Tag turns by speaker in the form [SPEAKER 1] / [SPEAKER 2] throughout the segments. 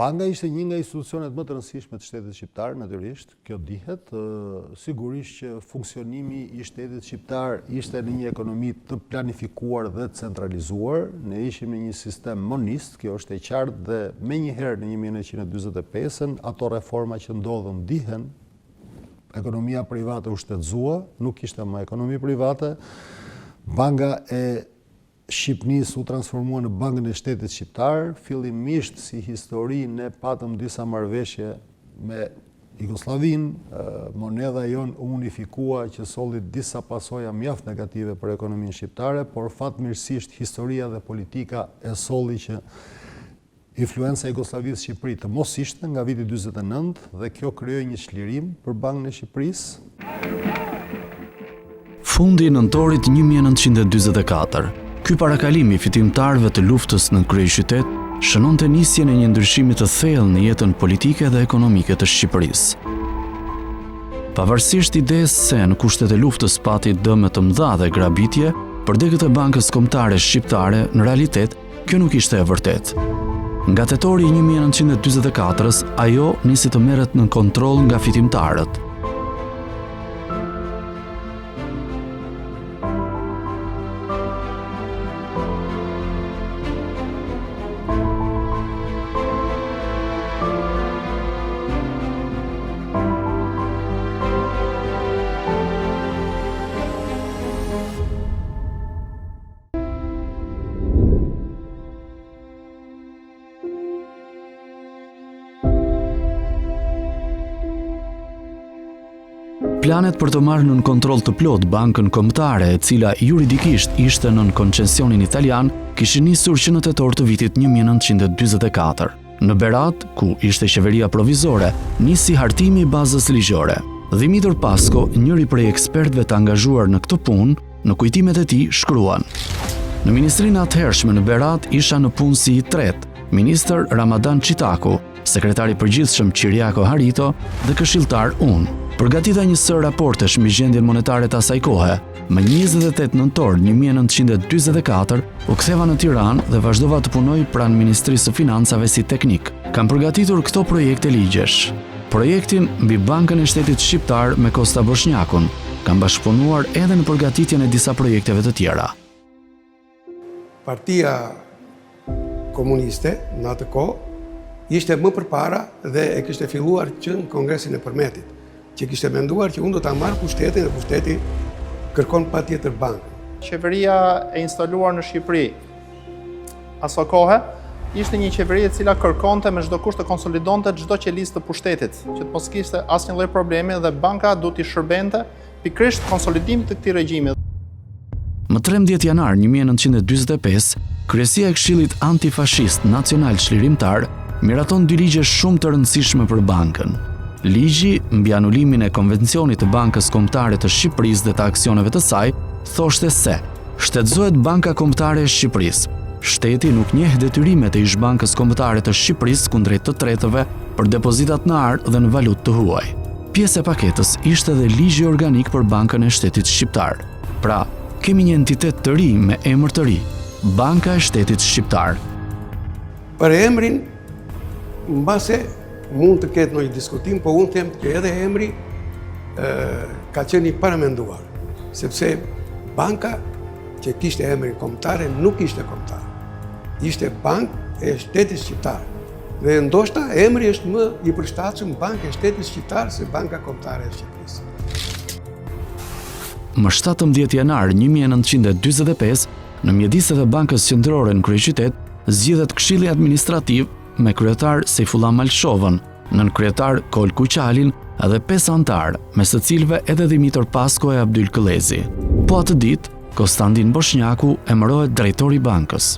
[SPEAKER 1] Banka ishte një nga institucionet më të rëndësishme të shtetit shqiptar, natyrisht, kjo dihet, sigurisht që funksionimi i shtetit shqiptar ishte në një ekonomi të planifikuar dhe të centralizuar, ne ishim në një sistem monist, kjo është e qartë dhe me njëherë në 1945-ën, ato reforma që ndodhën dihen, ekonomia private u shtetëzua, nuk ishte më ekonomi private, Banka e Shqipënisë u transformua në Bankën e Shtetit Shqiptar, fillimisht si histori ne patëm disa marrëveshje me Jugosllavinë, monedha jon u unifikua që solli disa pasoja mjaft negative për ekonominë shqiptare, por fatmirësisht historia dhe politika e solli që influenca e Jugosllavisë Shqipëri të mos ishte nga viti 49 dhe kjo krijoi një çlirim për Bankën e Shqipërisë.
[SPEAKER 2] Fundi i nëntorit 1944. Ky parakalim i fitimtarëve të luftës në kryeqytet shënonte nisjen e një ndryshimi të thellë në jetën politike dhe ekonomike të Shqipërisë. Pavarësisht idesë se në kushtet e luftës pati dëme të mëdha dhe grabitje, për degët e Bankës Kombëtare Shqiptare, në realitet, kjo nuk ishte e vërtetë. Nga tetori i 1944-s, ajo nisi të merret në kontroll nga fitimtarët. Planet për të marrë nën kontroll të plot Bankën Kombëtare, e cila juridikisht ishte nën koncesionin italian, kishin nisur që në tetor të vitit 1944. Në Berat, ku ishte qeveria provizore, nisi hartimi i bazës ligjore. Dimitar Pasko, njëri prej ekspertëve të angazhuar në këtë punë, në kujtimet e tij shkruan: Në ministrinë atëhershme në Berat isha në punë si i tretë, ministër Ramadan Çitaku, sekretari i përgjithshëm Qiriako Harito dhe këshilltar unë. Përgatita një sër raportesh mbi gjendjen monetare të asaj kohe. Më 28 nëntor 1944 u ktheva në Tiranë dhe vazhdova të punoj pranë Ministrisë së Financave si teknik. Kam përgatitur këto projekte ligjesh. Projektin mbi Bankën e Shtetit Shqiptar me Kosta Boshnjakun. Kam bashkëpunuar edhe në përgatitjen e disa projekteve të tjera.
[SPEAKER 3] Partia Komuniste në atë kohë ishte më përpara dhe e kishte filluar që në Kongresin e Përmetit, që kishte menduar që unë do ta marr pushtetin dhe pushteti kërkon patjetër bankën.
[SPEAKER 4] Qeveria e instaluar në Shqipëri aso kohë ishte një qeveri e cila kërkonte me çdo kusht të konsolidonte çdo qelistë të pushtetit, që të mos kishte asnjë lloj problemi dhe banka duhet t'i shërbente pikërisht konsolidimit të këtij regjimi.
[SPEAKER 2] Më 13 janar 1945, Kryesia e Këshillit Antifashist Nacional Çlirimtar miraton dy ligje shumë të rëndësishme për bankën. Ligji mbi anulimin e konvencionit të Bankës Kombëtare të Shqipërisë dhe të aksioneve të saj thoshte se shtetëzohet Banka Kombëtare e Shqipërisë. Shteti nuk njeh detyrimet e Ish-Bankës Kombëtare të Shqipërisë kundrejt të tretëve për depozitat në ardh dhe në valutë të huaj. Pjesë e paketës ishte edhe ligji organik për Bankën e Shtetit Shqiptar. Pra, kemi një entitet të ri me emër të ri, Banka e Shtetit Shqiptar.
[SPEAKER 3] Për emrin, mbase mund të ketë një diskutim, po unë them që edhe emri ka qenë i paramenduar, sepse banka që kishte emrin kombëtare nuk ishte kombëtare. Ishte Bankë e Shtetit Shqiptar. Dhe ndoshta emri është më i përshtatshëm Bankë e Shtetit Shqiptar se Banka Kombëtare e Shqipërisë.
[SPEAKER 2] Më 17 janar 1945, në mjediset e Bankës Qendrore në kryeqytet, zgjidhet Këshilli Administrativ me kryetar Sejfullah Malshovën, nënkryetar Kol Kuqalin edhe 5 antar, mes të cilëve edhe Dimitar Pasko e Abdyl Këllezi. Po atë ditë, Konstantin Boshnjaku emërohet drejtori i bankës.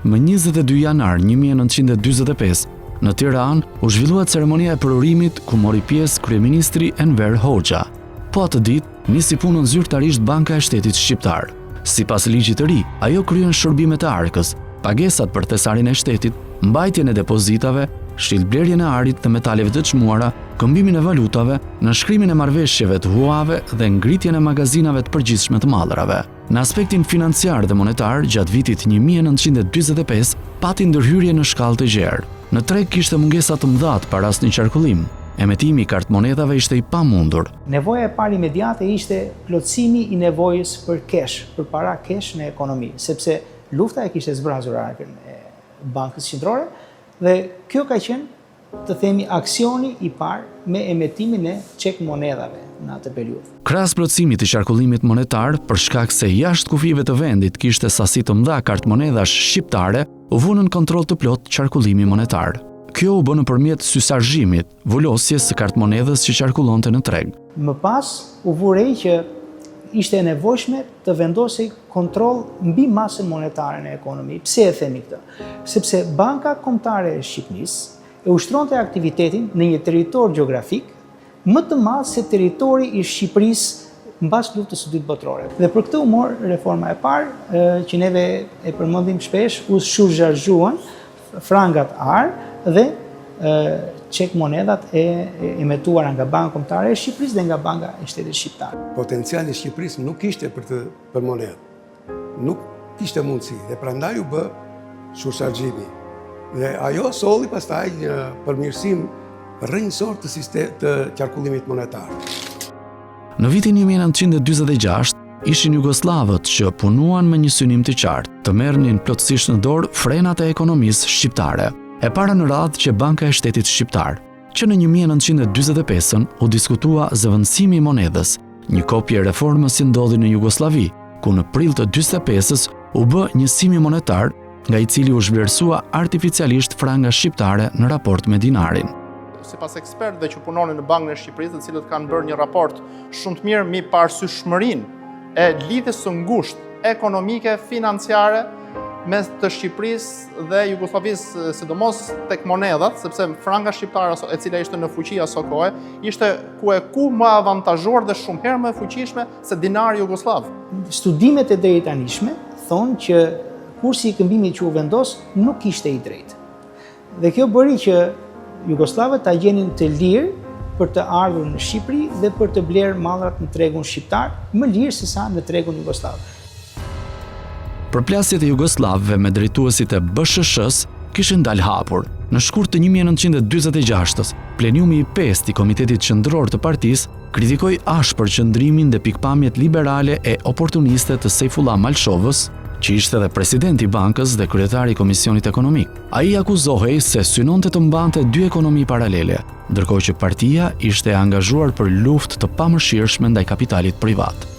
[SPEAKER 2] Më 22 janar 1945, në Tiranë u zhvillua ceremonia e përurimit ku mori pjesë kryeministri Enver Hoxha. Po atë ditë nisi punën zyrtarisht Banka e Shtetit Shqiptar. Sipas ligjit të ri, ajo kryen shërbimet e arkës, pagesat për thesarin e shtetit, mbajtjen e depozitave, shitblerjen e arit dhe metaleve të çmuara, këmbimin e valutave, nënshkrimin e marrëveshjeve të huave dhe ngritjen e magazinave të përgjithshme të mallrave. Në aspektin financiar dhe monetar, gjatë vitit 1945 pati ndërhyrje në shkallë të gjerë. Në treg kishte mungesa të mëdha para asnjë qarkullim. Emetimi i kartmonedhave ishte i pamundur.
[SPEAKER 5] Nevoja e parë imediate ishte plotësimi i nevojës për kesh, për para kesh në ekonomi, sepse lufta e kishte zbrazur arkën e Bankës Qendrore dhe kjo ka qenë, të themi, aksioni i parë me emetimin e çek monedhave në atë periudhë.
[SPEAKER 2] Krahas plotësimit të qarkullimit monetar, për shkak se jashtë kufive të vendit kishte sasi të mëdha kartmonedhash shqiptare, u vënë në kontroll të plot qarkullimi monetar. Kjo u bë nëpërmjet sysarzhimit, vulosjes së kartmonedhës që qarkullonte në treg.
[SPEAKER 5] Më pas u vurej që ishte e nevojshme të vendosej kontroll mbi masën monetare në ekonomi. Pse e themi këtë? Sepse Banka Kombëtare e Shqipërisë e ushtronte aktivitetin në një territor gjeografik më të madh se territori i Shqipërisë mbas luftës së dytë botërore. Dhe për këtë u mor reforma e parë që neve e përmendim shpesh, u shurgjargjuan frangat AR dhe çek monedhat e emetuara nga Banka Kombëtare e Shqipërisë dhe nga Banka e Shtetit Shqiptar.
[SPEAKER 3] Potenciali i Shqipërisë nuk ishte për monedhë. Nuk kishte mundësi dhe prandaj u bë shurgjargjimi. Dhe ajo solli pastaj një përmirësim rrënjësor të qarkullimit monetar.
[SPEAKER 2] Në vitin 1946 ishin jugoslavët që punuan me një synim të qartë, të merrnin plotësisht në dorë frenat e ekonomisë shqiptare. E para në radhë që Banka e Shtetit Shqiptar, që në 1945 u diskutua zëvendësimi i monedhës, një kopje e reformës që ndodhi në Jugosllavi, ku në prill të 45-s u bë një simi monetar, nga i cili u zhvlerësua artificialisht franga shqiptare në raport me dinarin.
[SPEAKER 4] Sipas ekspertëve që punonin në Bankën e Shqipërisë, të cilët kanë bërë një raport shumë të mirë mbi parasyshmërinë e lidhjes së ngushtë ekonomike, financiare mes të Shqipërisë dhe Jugosllavisë, sidomos tek monedhat, sepse franga shqiptare e cila ishte në fuqi aso kohë, ishte ku më avantazhuar dhe shumë herë më e fuqishme se dinari jugosllav.
[SPEAKER 5] Studimet e drejtanishme thonë që kursi i këmbimit që u vendos nuk ishte i drejtë. Dhe kjo bëri që jugoslavët ta gjenin të lirë për të ardhur në Shqipëri dhe për të blerë mallrat në tregun shqiptar, më lirë se sa në tregun jugoslav.
[SPEAKER 2] Përplasjet e jugoslavëve me drejtuesit e BSHS-s kishin dalë hapur. Në shkurt të 1946-s, plenumi i 5 i Komitetit Qendror të Partisë kritikoi ashpër qëndrimin dhe pikpamjet liberale e oportuniste të Sejfullah Malshovës, që ishte dhe presidenti i bankës dhe kryetari i Komisionit Ekonomik. Ai akuzohej se synonte të mbante dy ekonomi paralele, ndërkohë që partia ishte angazhuar për luftë të pamëshirshme ndaj kapitalit privat.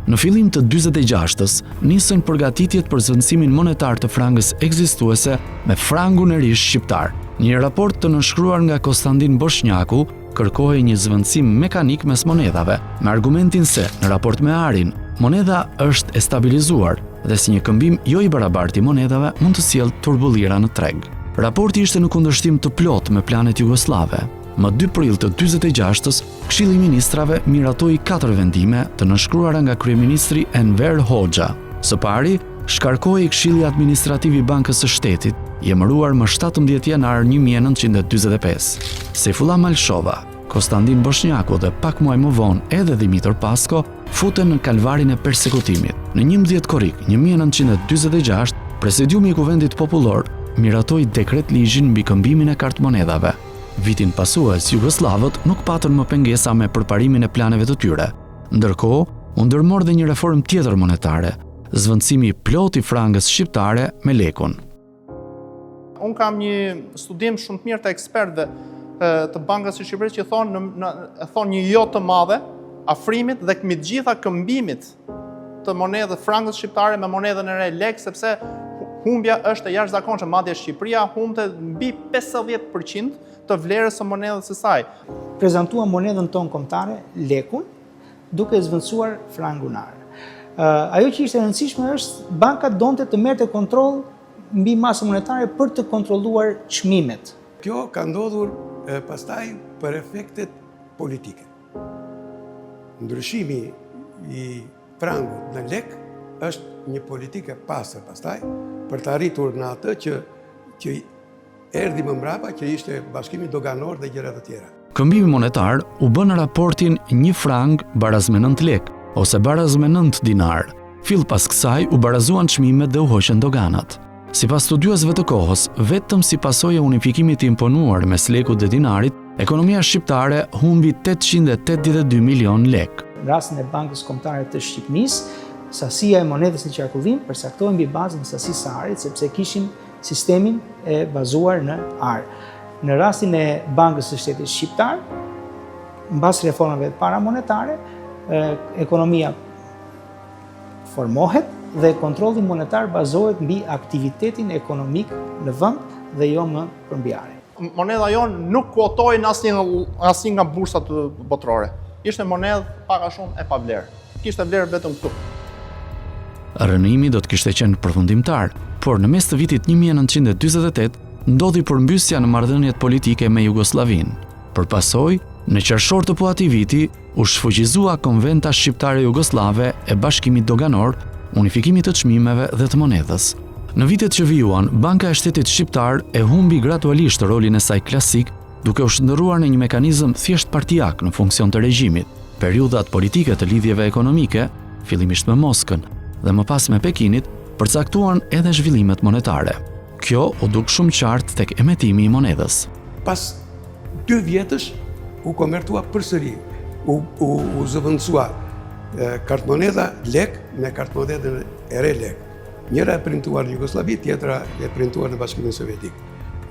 [SPEAKER 2] Në fillim të 46-s, nisën përgatitjet për zëvendësimin monetar të frangës ekzistuese me frangun e ri shqiptar. Një raport të nënshkruar nga Konstantin Boshnjaku kërkohej një zëvendësim mekanik mes monedhave, me argumentin se, në raport me arin, monedha është e stabilizuar dhe si një këmbim jo i barabartë i monedhave mund të sjellë turbullira në treg. Raporti ishte në kundërshtim të plot me planet jugoslave. Më 2 prill të 46-s, Këshilli i Ministrave miratoi 4 vendime të nënshkruara nga kryeministri Enver Hoxha. Së pari, shkarkoi Këshilli Administrativ i Bankës së Shtetit, i emëruar më 17 janar 1945. Sejfullah Malshova, Konstantin Boshnjaku dhe pak muaj më vonë edhe Dimitër Pasko futen në kalvarin e persekutimit. Në 11 korrik 1946, Presidiumi i Kuvendit Popullor miratoi dekret ligjin mbi këmbimin e kartmonedhave. Vitin pasues, jugoslavët nuk patën më pengesa me përparimin e planeve të tyre. Ndërkohë, u ndërmor dhe një reformë tjetër monetare, zvendësimi plot i frangës shqiptare me lekun.
[SPEAKER 4] Unë kam një studim shumë të mirë të ekspertëve të Bankës së Shqipërisë që thonë një jo të madhe afrimit dhe me gjitha këmbimit të monedhës frangës shqiptare me monedhën e re lek, sepse humbja është e jashtëzakonshme, madje Shqipëria humbte mbi 50% të vlerës së monedhës së saj.
[SPEAKER 5] Prezantua monedhën tonë kombëtare, lekun, duke zvendësuar frangun AR. Ajo që ishte e rëndësishme është banka donte të merrte kontroll mbi masën monetare për të kontrolluar çmimet.
[SPEAKER 3] Kjo ka ndodhur pastaj për efektet politike. Ndryshimi i frangut në lek është një politikë e pastër pastaj për të arritur në atë që erdhi më mbrapa, që ishte bashkimi doganor dhe gjëra të tjera.
[SPEAKER 2] Këmbimi monetar u bë në raportin 1 frang baraz me 9 lek, ose baraz me 9 dinar. Fill pas kësaj u barazuan çmimet dhe u hoqën doganat. Sipas studiuesve të kohës, vetëm si pasojë e unifikimit të imponuar mes lekut dhe dinarit, ekonomia shqiptare humbi 882 milion lek.
[SPEAKER 5] Në rastin e Bankës Kombëtare të Shqipërisë, sasia e monedës në qarkullim përcaktohej mbi bazën e sasisë së arit, sepse kishin sistemin e bazuar në ar. Në rastin e Bankës së Shtetit Shqiptar, mbas reformave paramonetare, ekonomia formohet dhe kontrolli monetar bazohet mbi aktivitetin ekonomik në vend dhe jo më përmbjarje.
[SPEAKER 4] Monedha jonë nuk kuotojnë asnjë nga bursat botërore. Ishte monedhë pak a shumë e pavlerë. Kishte vlerë vetëm këtu.
[SPEAKER 2] Rënimi do të kishte qenë përfundimtar, por në mes të vitit 1948 ndodhi përmbysja në marrëdhëniet politike me Jugosllavinë. Për pasojë, në qershor të po atij viti, u shfuqizua Konventa Shqiptare Jugoslave e Bashkimit Doganor, unifikimit të çmimeve dhe të monedhës. Në vitet që vijuan, Banka e Shtetit Shqiptar e humbi gradualisht rolin e saj klasik, duke u shndërruar në një mekanizëm thjesht partijak në funksion të regjimit. Periudat politike të lidhjeve ekonomike, fillimisht me Moskën dhe më pas me Pekinit, përcaktuan edhe zhvillimet monetare. Kjo u duk shumë qartë tek emetimi i monedhës.
[SPEAKER 3] Pas 2 vjetësh u konvertua përsëri, u zëvendësua kartmonedha lek me kartmonedhën e re lek. Njëra e printuar në Jugosllavi, tjetra e printuar në Bashkimin Sovjetik.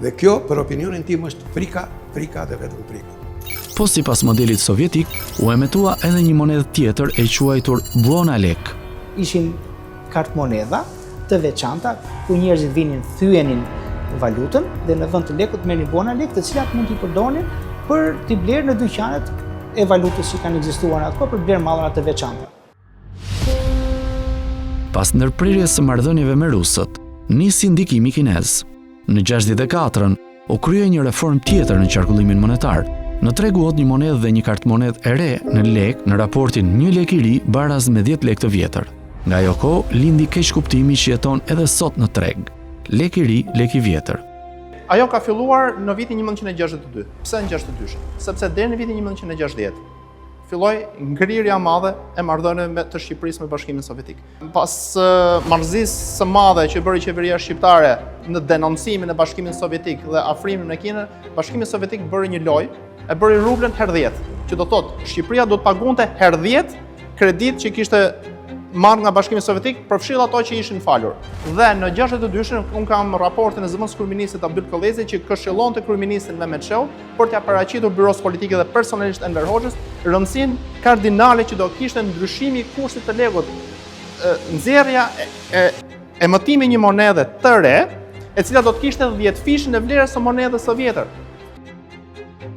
[SPEAKER 3] Dhe kjo, për opinionin tim, është frika dhe vetëm frika.
[SPEAKER 2] Po sipas modelit sovjetik, u emetua edhe një monedhë tjetër e quajtur Buona lek.
[SPEAKER 5] Ishin kartmonedha të veçanta, ku njerëzit vinin thyenin valutën dhe në vend të lekut merrnin Buona lek, të cilat mund t'i përdorin për t'i blerë në dyqanet e valutës që kanë ekzistuar atko për blerë mallra të veçanta.
[SPEAKER 2] Pas ndërprirjes së marrëdhënieve me rusët, nisi ndikimi kinez. Në 64-ën u krye një reformë tjetër në qarkullimin monetar. Në treg u hot një monedhë dhe një kartmonedhë e re në lek në raportin 1 lek i ri baraz me 10 lek të vjetër. Nga ajo kohë lindi keq kuptimi që jeton edhe sot në treg. Lek i ri, lek i vjetër.
[SPEAKER 4] Ajo ka filluar në vitin 1962. Pse në 62? Sepse deri në vitin 1960 filloi ngrirja e madhe e marrëdhënieve të Shqipërisë me Bashkimin Sovjetik. Pas marrëzisë së madhe që bëri qeveria shqiptare në denoncimin e Bashkimit Sovjetik dhe afrimin me Kinën, Bashkimi Sovjetik bëri një lojë, e bëri rublën herë 10, që do thotë Shqipëria do të pagunte herë 10 kredit që kishte marrë nga Bashkimi Sovjetik përfshirë ato që ishin falur. Dhe në 62-shën un kam raportin e zëvendës kryeministit Abdyl Kollezi që këshillonte kryeministin Mehmet Çeu për t'ia paraqitur byros politike dhe personalisht Enver Hoxhës rëndësinë kardinale që do kishte ndryshimi i kursit të lekut, nxjerrja e emitimi një monedhe të re, e cila do të kishte 10 fishën e vlerës së monedhës së vjetër.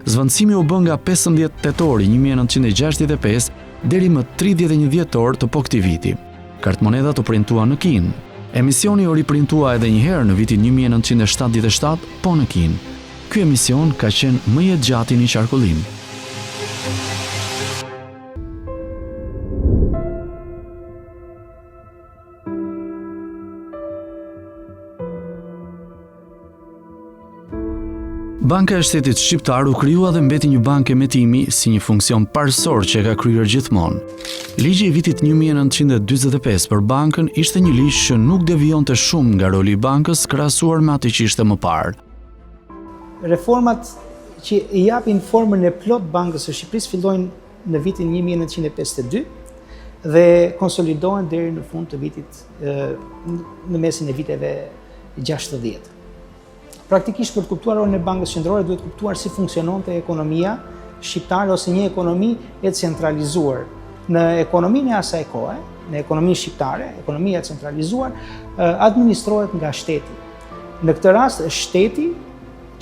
[SPEAKER 2] Zvendësimi u bë nga 15 tetori 1965 deri më 31 dhjetor të po këtij viti. Kartmonedhat u printua në Kinë. Emisioni u riprintua edhe një herë në vitin 1977, po në Kinë. Ky emision ka qenë më i gjatë në qarkullim. Banka e Shtetit Shqiptar u krijua dhe mbeti një bankë emetimi si një funksion parësor që ka kryer gjithmonë. Ligji i vitit 1945 për bankën ishte një ligj që nuk devionte shumë nga roli i bankës krahasuar me atë që ishte më parë.
[SPEAKER 5] Reformat që i japin formën e plot Bankës së Shqipërisë fillojnë në vitin 1952 dhe konsolidohen deri në fund të vitit në mesin e viteve 60. Praktikisht për të kuptuar rolin e Bankës Qendrore duhet kuptuar si funksiononte ekonomia shqiptare ose një ekonomi e centralizuar. Në ekonominë e asaj kohe, në ekonominë shqiptare, ekonomia e centralizuar administrohet nga shteti. Në këtë rast shteti,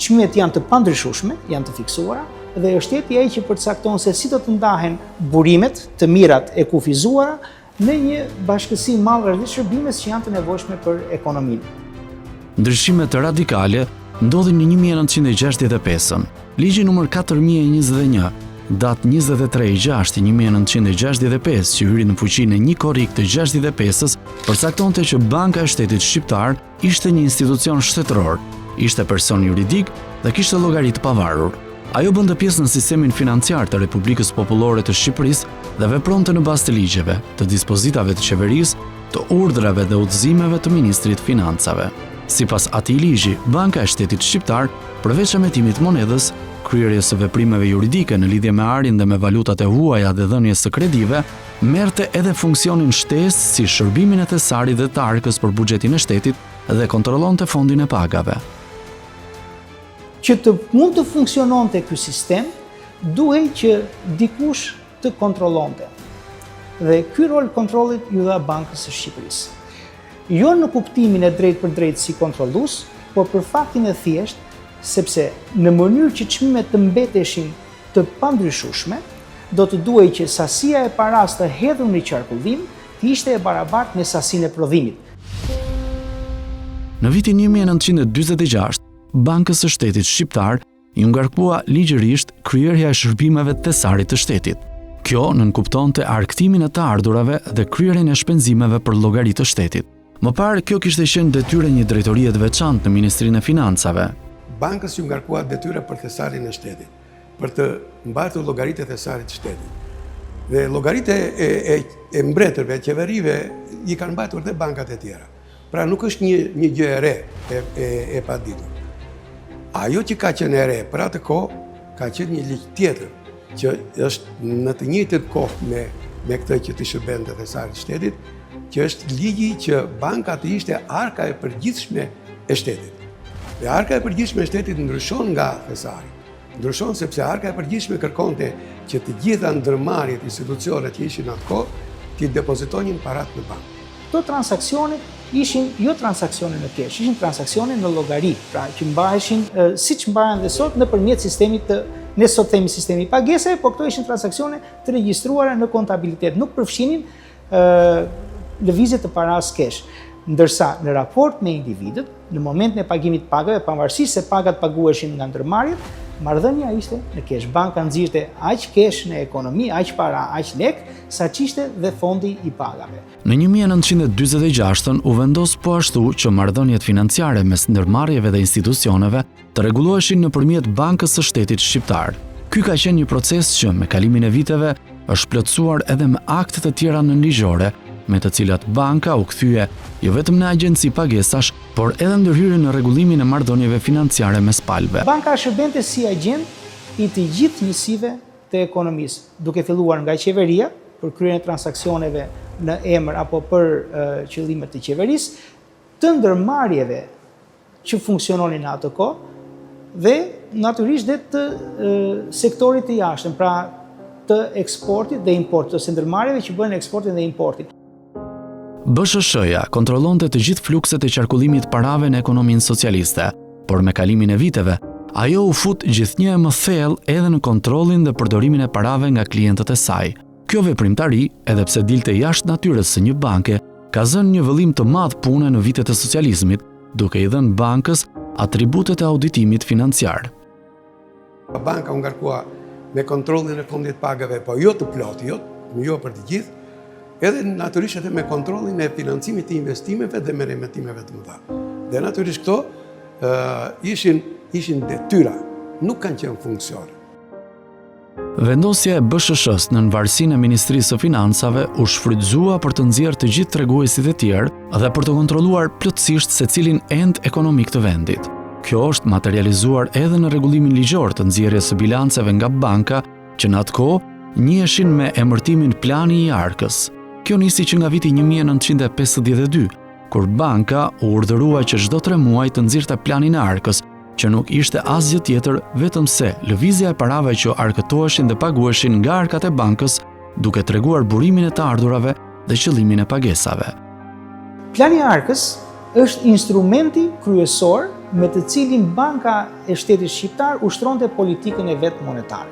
[SPEAKER 5] çmimet janë të pandryshueshme, janë të fiksuara dhe shteti ai që përcakton se si do të ndahen burimet, të mirat e kufizuara në një bashkësi mallrave dhe shërbimes që janë të nevojshme për ekonominë.
[SPEAKER 2] Ndryshimet radikale ndodhin në 1965-ën. Ligji nr. 4021, datë 23/6/1965, që hyri në fuqi në 1 korrik të 65-s, përcaktonte që Banka e Shtetit Shqiptar ishte një institucion shtetëror, ishte person juridik dhe kishte llogari të pavarur. Ajo bënte pjesë në sistemin financiar të Republikës Popullore të Shqipërisë dhe vepronte në bazë të ligjeve, të dispozitave të qeverisë, të urdhrave dhe udhëzimeve të Ministrit të Financave. Sipas atij ligji, Banka e Shtetit Shqiptar, përveç emetimit monedhës, kryerjes së veprimeve juridike në lidhje me arjen dhe me valutat e huaja dhe dhënies së kredive, merrte edhe funksionin shtesë si shërbimin e thesarit dhe të arkës për buxhetin e shtetit dhe kontrollonte fondin e pagave.
[SPEAKER 5] Që të mund të funksiononte ky sistem, duhej që dikush të kontrollonte. Dhe ky rol kontrollit ju dha Bankës së Shqipërisë. Jo në kuptimin e drejtë për drejtë si kontrollues, por për faktin e thjesht sepse në mënyrë që çmimet të mbeteshin të pandryshueshme, do të duhej që sasia e paras të hedhur në qarkullim të ishte e barabartë me sasinë e prodhimit.
[SPEAKER 2] Në vitin 1946, Bankës së Shtetit Shqiptar ju ngarkua ligjërisht kryerja e shërbimeve të thesarit të shtetit. Kjo nënkuptonte arktimin e të ardhurave dhe kryerjen e shpenzimeve për llogari të shtetit. Më parë, kjo kishte qenë detyrë një drejtorie të veçantë në Ministrinë e Financave.
[SPEAKER 3] Bankës ju ngarkua detyra për thesarin e shtetit, për të mbartur llogaritë e thesarit të shtetit. Dhe llogaritë e mbretërve, qeverive, i kanë mbajtur dhe bankat e tjera. Pra nuk është një gjë e re e paditur. Ajo që ka qenë e re për atë kohë, ka qenë një ligj tjetër, që është në të njëjtën kohë me këtë që të shërbente thesarit të shtetit, që është ligji që banka të ishte arka e përgjithshme e shtetit. Dhe arka e përgjithshme e shtetit ndryshon nga thesari. Ndryshon sepse arka e përgjithshme kërkonte që të gjitha ndërmarrjet, institucionet që ishin atë kohë, t'i depozitonin parat në bankë.
[SPEAKER 5] Këto transaksione ishin jo transaksione në kesh, ishin transaksione në llogari, pra që mbaheshin siç mbahen dhe sot nëpërmjet sistemit të, ne sot themi sistemi pagese, por këto ishin transaksione të regjistruara në kontabilitet, nuk përfshinin lëvizje të paras kesh. Ndërsa në raport me individët, në momentin e pagimit pagave, pavarësisht se pagat paguheshin nga ndërmarrjet, marrëdhënia ishte në kesh. Banka nxirrte aq kesh në ekonomi, aq para, aq lek, sa ç'ishte dhe fondi i pagave.
[SPEAKER 2] Në 1946 u vendos po ashtu që marrëdhëniet financiare mes ndërmarrjeve dhe institucioneve të rregulloheshin nëpërmjet Bankës së Shtetit Shqiptar. Ky ka qenë një proces që me kalimin e viteve është plotësuar edhe me akte të tjera nënligjore, me të cilat banka u kthye jo vetëm në agjenci pagesash, por edhe ndërhyrën në rregullimin e marrëdhënieve financiare mes palëve.
[SPEAKER 5] Banka shërbente si agent i të gjithë njësive të ekonomisë, duke filluar nga qeveria për kryen e transaksioneve në emër apo për qëllimet të qeverisë, të ndërmarrjeve që funksiononin në atë kohë dhe natyrisht dhe të sektorit të jashtëm, pra të eksportit dhe importit, ose ndërmarrjeve që bëhen eksportin dhe importin.
[SPEAKER 2] BSH-ja kontrollonte të gjithë flukset e qarkullimit parave në ekonominë socialiste, por me kalimin e viteve, ajo u fut gjithnjë më thellë edhe në kontrollin dhe përdorimin e parave nga klientët e saj. Kjo veprimtari, edhe pse dilte jashtë natyrës së një banke, ka zënë një vëllim të madh pune në vitet e socializmit, duke i dhënë bankës atributet e auditimit financiar.
[SPEAKER 3] Banka u ngarkua me kontrollin e fondit pagave, po jo të plotë, jo për të gjithë, edhe natyrisht edhe me kontrollin e financimit të investimeve dhe me remetimeve të mëdha. Dhe natyrisht këto ishin detyra, nuk kanë qenë funksione.
[SPEAKER 2] Vendosja e BSH-s në varësinë e Ministrisë së Financave u shfrytëzua për të nxjerrë të gjithë treguesit e tjerë dhe për të kontrolluar plotësisht secilin end ekonomik të vendit. Kjo është materializuar edhe në rregullimin ligjor të nxjerrjes së bilanceve nga banka, që në atë kohë njihen me emërtimin Plani i Arkës. Kjo nisi që nga viti 1952, kur banka u urdhërua që çdo 3 muaj të nxirrte planin e Arkës, që nuk ishte asgjë tjetër vetëm se lëvizja e parave që arkëtoheshin dhe paguheshin nga arkat e bankës, duke treguar burimin e të ardhurave dhe qëllimin e pagesave.
[SPEAKER 5] Plani i Arkës është instrumenti kryesor me të cilin Banka e Shtetit Shqiptar ushtronte politikën e vet monetare.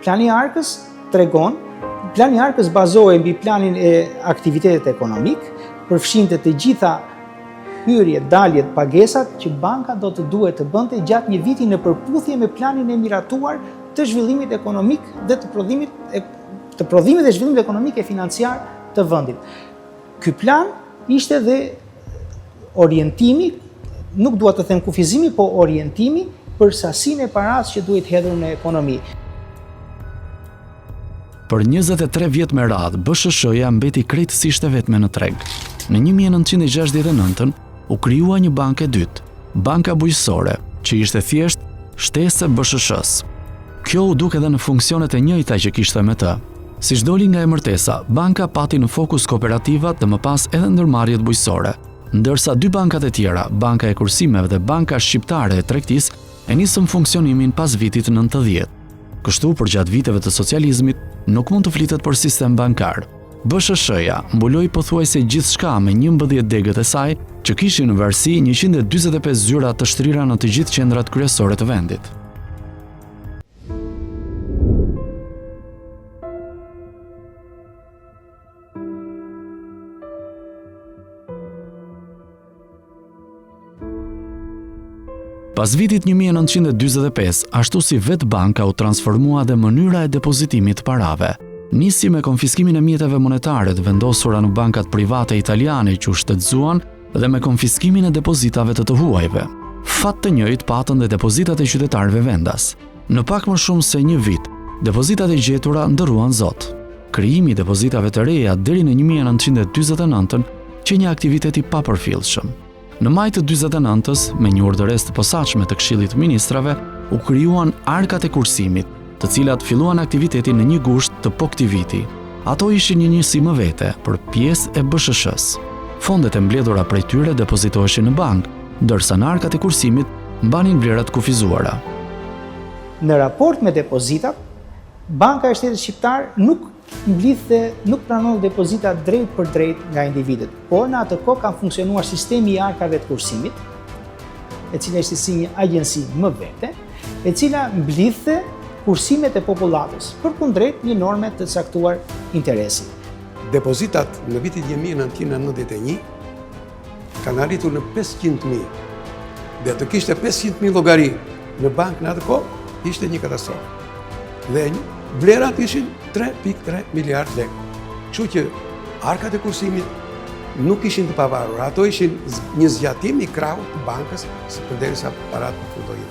[SPEAKER 5] Plani i Arkës tregon, Plani i Arkës bazohej mbi planin e aktivitetit ekonomik, përfshinte të gjitha hyrjet, daljet, pagesat që banka do të duhet të bënte gjatë një viti në përputhje me planin e miratuar të zhvillimit ekonomik dhe të prodhimit dhe zhvillimit ekonomik e financiar të vendit. Ky plan ishte dhe orientimi, nuk dua të them kufizimi, po orientimi për sasinë e paras që duhet hedhur në ekonomi.
[SPEAKER 2] Për 23 vjet me radhë, BSH-ja mbeti krejtësisht e vetme në treg. Në 1969 u krijua një bankë e dytë, Banka Bujqësore, që ishte thjesht shtesë e BSH-s. Kjo u duk edhe në funksionet e njëjta që kishte me të. Siç doli nga emërtesa, banka pati në fokus kooperativat dhe më pas edhe ndërmarrjet bujqësore, ndërsa dy bankat e tjera, Banka e Kursimeve dhe Banka Shqiptare e Tregtisë, e nisën funksionimin pas vitit 90. Kështu, përgjatë viteve të socializmit, nuk mund të flitet për sistem bankar. BSH-ja mbuloi pothuajse gjithçka me 11 degët e saj, që kishin në varësi 145 zyra të shtrira në të gjithë qendrat kryesore të vendit. Pas vitit 1945, ashtu si vetë banka u transformua dhe mënyra e depozitimit të parave. Nisi me konfiskimin e mjeteve monetare të vendosura në bankat private italiane që u shtetëzuan dhe me konfiskimin e depozitave të huajve. Fat të njëjtë patën dhe depozitat e qytetarëve vendas. Në pak më shumë se një vit, depozitat e gjetura ndërruan zot. Krijimi i depozitave të reja deri në 1949 që një aktivitet i papërfillshëm. Në maj të 49-s, me një urdhëresë të posaçme të Këshillit të Ministrave, u krijuan arkat e kursimit, të cilat filluan aktivitetin në 1 gusht të po këtij viti. Ato ishin një njësi më vete për pjesë e BSH-s. Fondet e mbledhura prej tyre depozitoheshin në bankë, ndërsa në arkat e kursimit mbanin vlerat kufizuara.
[SPEAKER 5] Në raport me depozitat, Banka e Shtetit Shqiptar nuk pranon depozita drejt për drejt nga individet, por në atë kohë ka funksionuar sistemi i arkave të kursimit, e cila ishte si një agjenci më vete, e cila mblidhte kursimet e popullatës përkundrejt një norme të caktuar interesi.
[SPEAKER 3] Depozitat në vitin 1991 kanë arritur në 500.000. Dhe të kishte 500.000 llogari në bank në atë kohë, ishte një katastrofë. Dhe vlerat ishin 3.3 miliard lekë. Kështu që arkat e kursimit nuk ishin të pavarur, ato ishin një zgjatim i krahut të bankës përderisa parat përfundoi.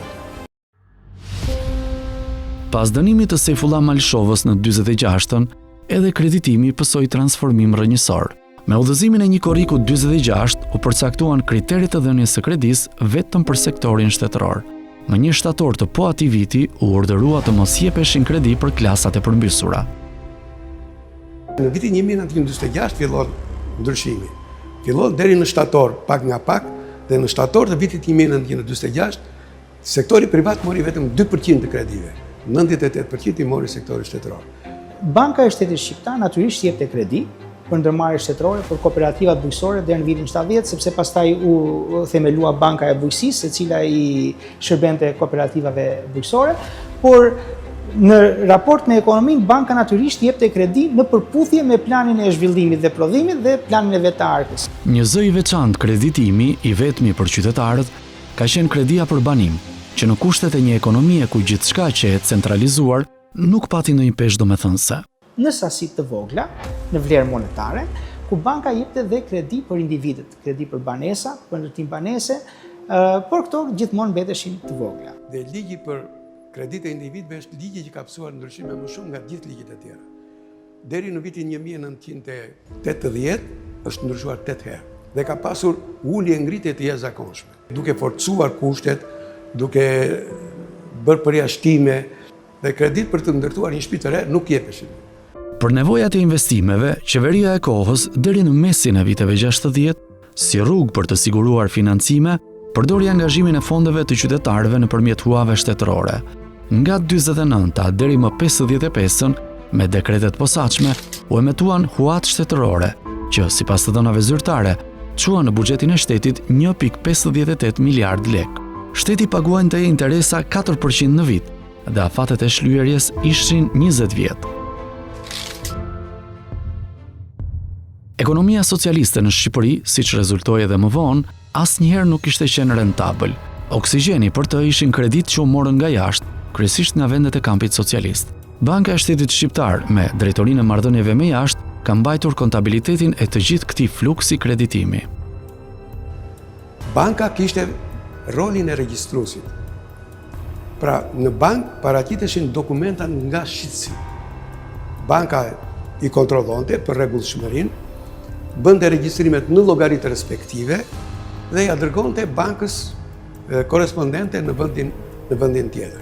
[SPEAKER 2] Pas dënimit të Sejfullah Malshovës në 46-ën, edhe kreditimi pësoi transformim rrënjësor. Me udhëzimin e një korriku 46 u përcaktuan kriteret të dhënies së kredisë vetëm për sektorin shtetëror. Më 1 shtator të po atij viti u urdhërua të mos jepeshin kredi për klasat e përmbysura.
[SPEAKER 3] Në vitin 1946 fillon ndryshimi. Fillon deri në shtator pak nga pak, dhe në shtator të vitit 1946 sektori privat mori vetëm 2% të kredive. 98% i mori sektori shtetëror.
[SPEAKER 5] Banka e Shtetit Shqiptar natyrisht jepte kredi për ndërmarrje shtetërore për kooperativat bujqësore deri në vitin 70, sepse pastaj u themelua Banka e Bujqësisë, e cila i shërbente kooperativave bujqësore, por në raport me ekonominë, banka natyrisht jepte kredi në përputhje me planin e zhvillimit dhe prodhimit dhe planin e vet të arkës.
[SPEAKER 2] Një zë i veçantë kreditimi, i vetmi për qytetarët, ka qenë kredia për banim, që në kushtet e një ekonomie ku gjithçka që e centralizuar nuk pati ndonjë peshë domethënëse.
[SPEAKER 5] Në sasi të vogla, në vlerë monetare, ku banka jepte dhe kredi për individet, kredi për banesa, për ndërtim banese, por këto gjithmonë mbeteshin të vogla.
[SPEAKER 3] Dhe ligji për kredit e individëve është ligji që ka pësuar ndryshime më shumë nga gjithë ligjet e tjera. Deri në vitin 1980 është ndryshuar 8 herë dhe ka pasur ulje ngritje të jashtëzakonshme, duke forcuar kushtet, duke bërë përjashtime dhe kredit për të ndërtuar një shtëpi të re nuk jepeshin.
[SPEAKER 2] Për nevojat e investimeve, qeveria e kohës deri në mesin e viteve 60, si rrugë për të siguruar financime, përdori angazhimin e fondeve të qytetarëve nëpërmjet huave shtetërore. Nga 49-ta deri më 55-ën, me dekretet posaçme, u emetuan huat shtetërore, që sipas të dhënave zyrtare, çuan në buxhetin e shtetit 1.58 miliard lekë. Shteti paguante interesa 4% në vit, dhe afatet e shlyerjes ishin 20 vjet. Ekonomia socialiste në Shqipëri, siç rezultoi edhe më vonë, asnjëherë nuk ishte qenë rentabël. Oksigjeni për të ishin kredit që u morën nga jashtë, kryesisht nga vendet e kampit socialist. Banka e Shtetit Shqiptar, me drejtorinë e marrëdhënieve me jashtë, ka mbajtur kontabilitetin e të gjithë këtij fluksi kreditimi.
[SPEAKER 3] Banka kishte rolin e regjistruesit. Pra, në bank paraqiteshin dokumenta nga shitësi. Banka i kontrollonte për rregullshmërinë, bënte regjistrimet në llogaritë respektive dhe ja dërgonte bankës korespondente në vendin tjetër.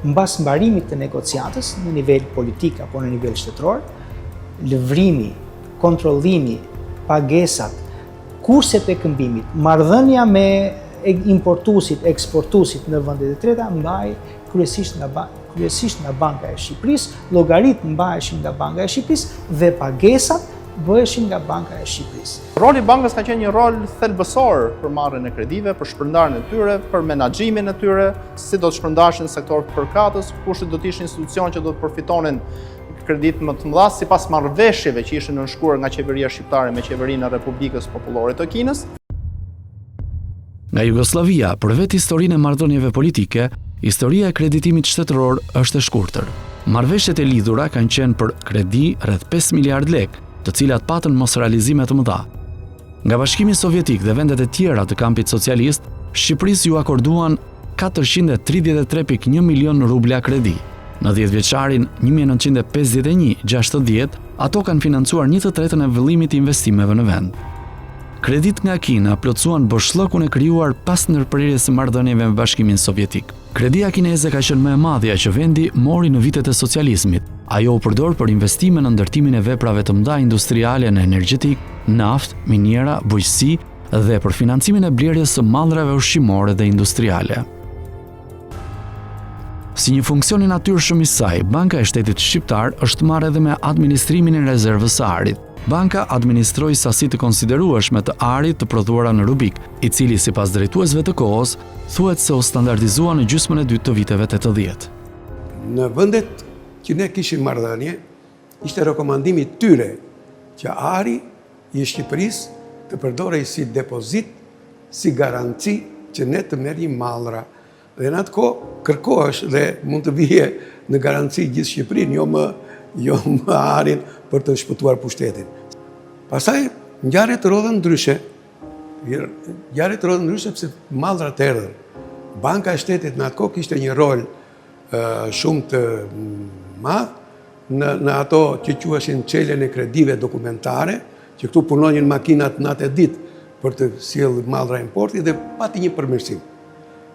[SPEAKER 5] Mbas mbarimit të negociatës në nivel politik apo në nivel shtetëror, lëvrimi, kontrollimi, pagesat, kurset e këmbimit, marrëdhënia me importuesit, eksportuesit në vendet e treta mbahej kryesisht nga Banka e Shqipërisë, llogaritë mbaheshin nga Banka e Shqipërisë dhe pagesat bëheshin nga Banka e Shqipërisë.
[SPEAKER 4] Roli i bankës ka qenë një rol thelbësor për marrjen e kredive, për shpërndarjen e tyre, për menaxhimin e tyre, si do të shpërndaheshin në sektor të përkatës, kush do të ishin institucion që do të përfitonin kredit më të mëdha sipas marrëveshjeve që ishin nënshkruar nga qeveria shqiptare me qeverinë e Republikës Popullore të Kinës.
[SPEAKER 2] Nga Jugoslavia, për vetë historinë e marrëdhënieve politike, historia e kreditimit shtetëror është e shkurtër. Marrëveshjet e lidhura kanë qenë për kredi rreth 5 miliard lekë, të cilat patën mos realizime të mëdha. Nga Bashkimi Sovjetik dhe vendet e tjera të kampit socialist, Shqipërisë ju akorduan 433.1 milion rubla kredi. Në 10 vjeçarin 1951-60, ato kanë financuar 1/3 e vëllimit të investimeve në vend. Kredit nga Kina plotësuan boshllëkun e krijuar pas ndërprerjes së marrëdhënieve me Bashkimin Sovjetik. Kredia kineze ka qenë më e madhja që vendi mori në vitet e socializmit. Ajo u përdor për investime në ndërtimin e veprave të mëdha industriale në energjetik, naftë, miniera, bujqësi dhe për financimin e blerjes së mallrave ushqimore dhe industriale. Si një funksion i natyrshëm i saj, Banka e Shtetit Shqiptar është marrë edhe me administrimin e rezervës së arit. Banka administroi sasi të konsiderueshme të arit të prodhuara në Rubik, i cili sipas drejtuesve të kohës thuhet se u standardizua në gjysmën e dytë të viteve 80.
[SPEAKER 3] Në vendet që ne kishim marrëdhënie, ishte rekomandimi tyre që ari i Shqipërisë të përdorej si depozit, si garanci që ne të merrim mallra. Dhe në atë kohë kërkohesh dhe mund të vije në garanci gjithë Shqipërinë, jo më arin për të shpëtuar pushtetin. Pastaj ngjarjet rodhen ndryshe. Ngjarjet rodhen ndryshe pse mallrat erdhën. Banka e Shtetit në atë kohë kishte një rol shumë të madh në ato që quheshin çeljen e kredive dokumentare, që këtu punonin makinat natë e ditë për të sjellë mallra importi dhe pati një përmirësim.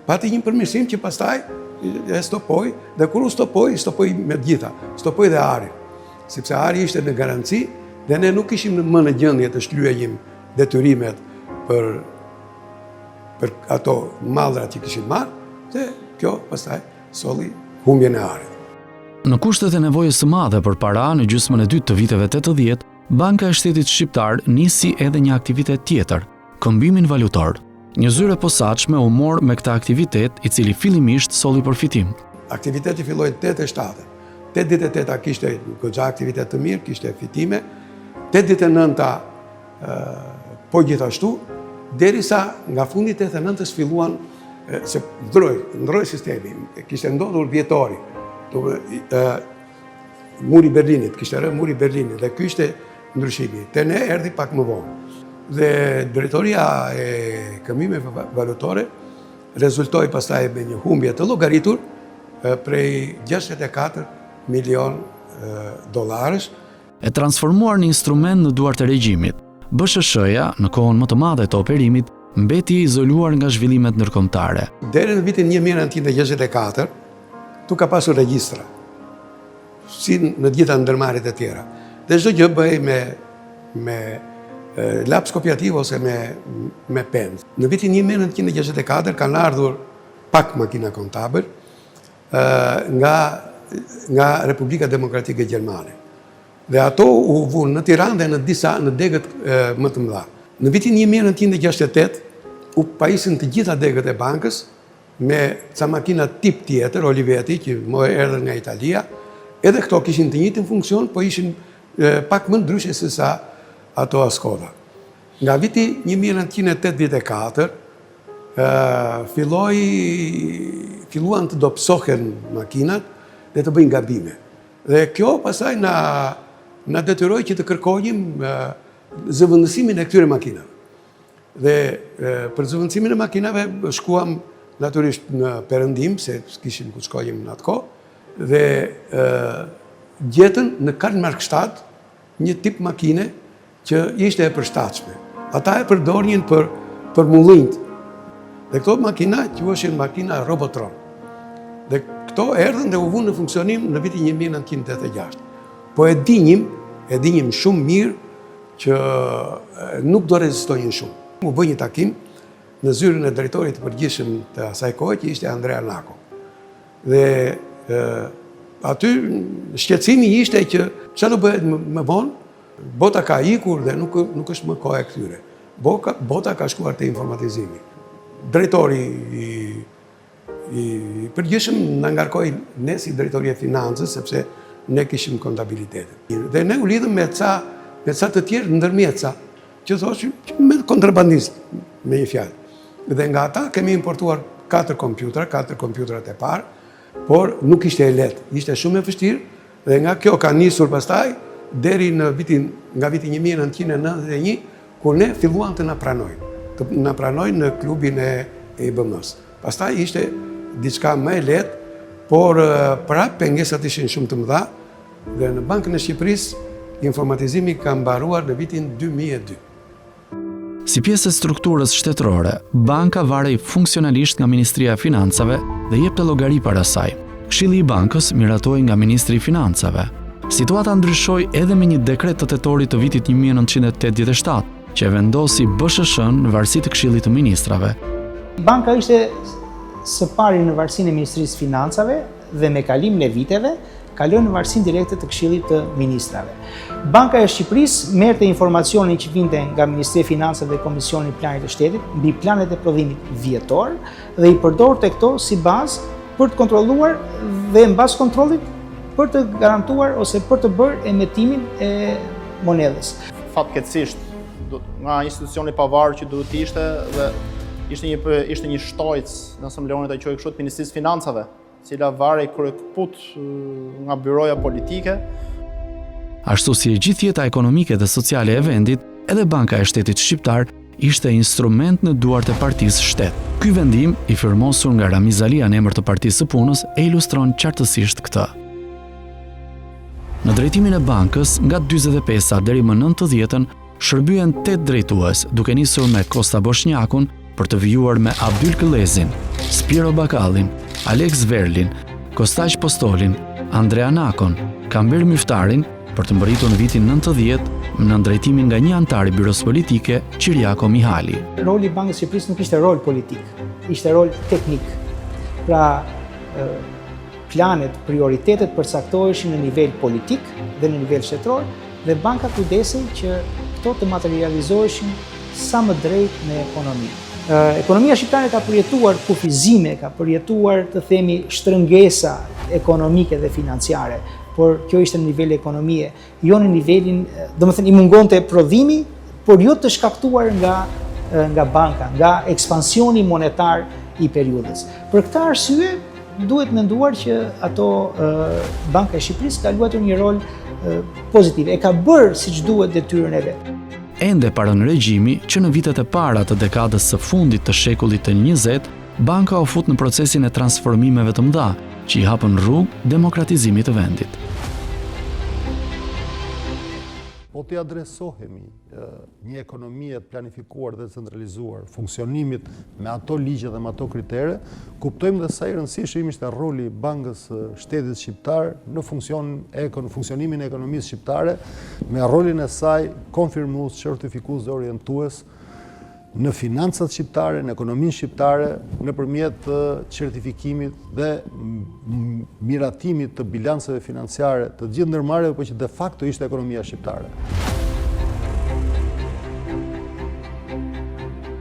[SPEAKER 3] Pati një përmirësim që pastaj e stopoi, dhe kur u stopoi me të gjitha, stopoi dhe ari. Sepse ari ishte në garanci dhe ne nuk ishim më në gjendje të shlyejim detyrimet për ato mallra që kishim marrë, dhe kjo pastaj solli humbjen e arit.
[SPEAKER 2] Në kushtet e nevojës së madhe për para në gjysmën e dytë të viteve 80, Banka e Shtetit Shqiptar nisi edhe një aktivitet tjetër, këmbimin valutor. Një zyre posaçme u mor me këtë aktivitet, i cili fillimisht solli përfitim.
[SPEAKER 3] Aktiviteti filloi 87. 88 kishte goxha aktivitet të mirë, kishte fitime. 89 po gjithashtu, derisa nga fundi 89-s filluan se ndroi sistemi. Kishte ndodhur vjetori. Muri i Berlinit, kishte rënë muri i Berlinit dhe ky ishte ndryshimi. Te ne erdhi pak më vonë. Dhe drejtoria e këmbimeve valutore rezultoi pastaj me një humbje të llogaritur prej 64 milion dollarësh.
[SPEAKER 2] E transformuar në instrument në duart e regjimit, BSH-ja në kohën më të madhe të operimit mbeti e izoluar nga zhvillimet ndërkombëtare.
[SPEAKER 3] Deri në vitin 1964, tu ka pasur regjistra, si në gjitha ndërmarrjet e tjera. Dhe çdo gjë bëhej me laps kopjativ ose me pen. Në vitin 1964 kanë ardhur pak makina kontabël nga Republika Demokratike Gjermane. Dhe ato u vunë në Tiranë dhe në degët më të mëdha. Në vitin 1968 u pajisin të gjitha degët e bankës me ca makina tip tjetër, Olivetti, që më erdhën nga Italia. Edhe këto kishin të njëjtin funksion, po ishin pak më ndryshe se sa ato Skoda. Nga viti 1984 filluan të dobësohen makinat dhe të bëjnë gabime. Dhe kjo pastaj na detyroi që të kërkojmë zëvendësimin e këtyre makinave. Dhe për zëvendësimin e makinave shkuam natyrisht në perëndim, se s'kishim ku shkojmë në atë kohë, dhe gjetën në Karl Marx 7 një tip makine që ishte e përshtatshme. Ata e përdornin për mullinjt. Dhe këto makina quheshin makina Robotron. Dhe këto erdhën dhe u vënë në funksionim në vitin 1986. Po e dinim shumë mirë që nuk do rezistojnë shumë. U bë një takim në zyrën e drejtorit të përgjithshëm të asaj kohe, që ishte Andrea Nako. Dhe aty shqetësimi ishte që çfarë do bëhet më vonë, bota ka ikur dhe nuk është më koha e këtyre. Bota ka shkuar te informatizimi. Drejtori i përgjithshëm na ngarkoi ne si drejtori e financës, sepse ne kishim kontabilitetin. Dhe ne u lidhëm me ca të tjerë ndërmjet ca, që thoshin me kontrabandist, me një fjalë. Dhe nga ata kemi importuar 4 kompjutrat e parë, por nuk ishte e lehtë, ishte shumë e vështirë, dhe nga kjo ka nisur pastaj deri nga viti 1991, kur ne filluam të na pranojnë në klubin e IBM-s. Pastaj ishte diçka më e lehtë, por prapë pengesat ishin shumë të mëdha, dhe në Bankën e Shqipërisë informatizimi ka mbaruar në vitin 2002.
[SPEAKER 2] Si pjesë e strukturës shtetërore, banka varej funksionalisht nga Ministria e Financave dhe jepte llogari para saj. Këshilli i bankës miratoi nga Ministri i Financave. Situata ndryshoi edhe me një dekret të tetorit të vitit 1987, që vendosi BSH-n në varësi të Këshillit të Ministrave.
[SPEAKER 5] Banka ishte së pari në varësinë e Ministrisë Financave dhe me kalimin e viteve kaloi në varësinë direkte të Këshillit të Ministrave. Banka e Shqipërisë merrte informacionin që vinte nga Ministria e Financave dhe Komisioni i Planit të Shtetit mbi planet e prodhimit vjetor dhe i përdorte këto si bazë për të kontrolluar dhe mbas kontrollit për të garantuar ose për të bërë emetimin e monedhës.
[SPEAKER 4] Fatkeqësisht, nga institucioni pavarur që duhet të ishte, dhe ishte një shtojc, nëse më lejonit ta quaj kështu, të Ministrisë Financave, cila varej kryekëput nga byroja politike.
[SPEAKER 2] Ashtu si e gjithë jeta ekonomike dhe sociale e vendit, edhe Banka e Shtetit Shqiptar ishte instrument në duart e Partisë Shtet. Ky vendim, i firmosur nga Ramiz Alia në emër të Partisë së Punës, e ilustron qartësisht këtë. Në drejtimin e bankës, nga 45-a deri më 90-ën, shërbyen 8 drejtues, duke nisur me Kosta Boshnjakun për të vijuar me Abdyl Këllezin, Spiro Bakallin, Alex Verlin, Kostaq Postolin, Andrea Nakon, Kamber Myftarin, për të mbërritur në vitin 90 në drejtimin nga një antar i byros politike, Qiriako Mihali.
[SPEAKER 5] Roli i Bankës së Shqipërisë nuk ishte rol politik, ishte rol teknik. Pra, planet, prioritetet përcaktoheshin në nivel politik dhe në nivel shtetëror, dhe banka kujdesej që këto të materializoheshin sa më drejt në ekonomi. Ekonomia shqiptare ka përjetuar kufizime, ka përjetuar, të themi, shtrëngesa ekonomike dhe financiare, por kjo ishte në nivel ekonomie, jo në nivelin, domethënë i mungonte prodhimi, por jo të shkaktuar nga banka, nga ekspansioni monetar i periudhës. Për këtë arsye, duhet menduar që Banka e Shqipërisë ka luajtur një rol pozitiv, e ka bërë siç duhet detyrën e vet.
[SPEAKER 2] Ende para në regjimi që në vitet e para të dekadës së fundit të shekullit të 20, banka u fut në procesin e transformimeve të mëdha, që i hapën rrugë demokratizimit të vendit.
[SPEAKER 1] Po të adresohemi një ekonomie të planifikuar dhe centralizuar, funksionimit me ato ligje dhe me ato kritere, kuptojmë dhe sa i rëndësishëm ishte roli i Bankës së Shtetit Shqiptar në funksionimin e ekonomisë shqiptare, me rolin e saj konfirmues, certifikues dhe orientues në financat shqiptare, në ekonominë shqiptare, nëpërmjet certifikimit dhe miratimit të bilancave financiare të gjithë ndërmarrjeve, por që de facto ishte ekonomia shqiptare.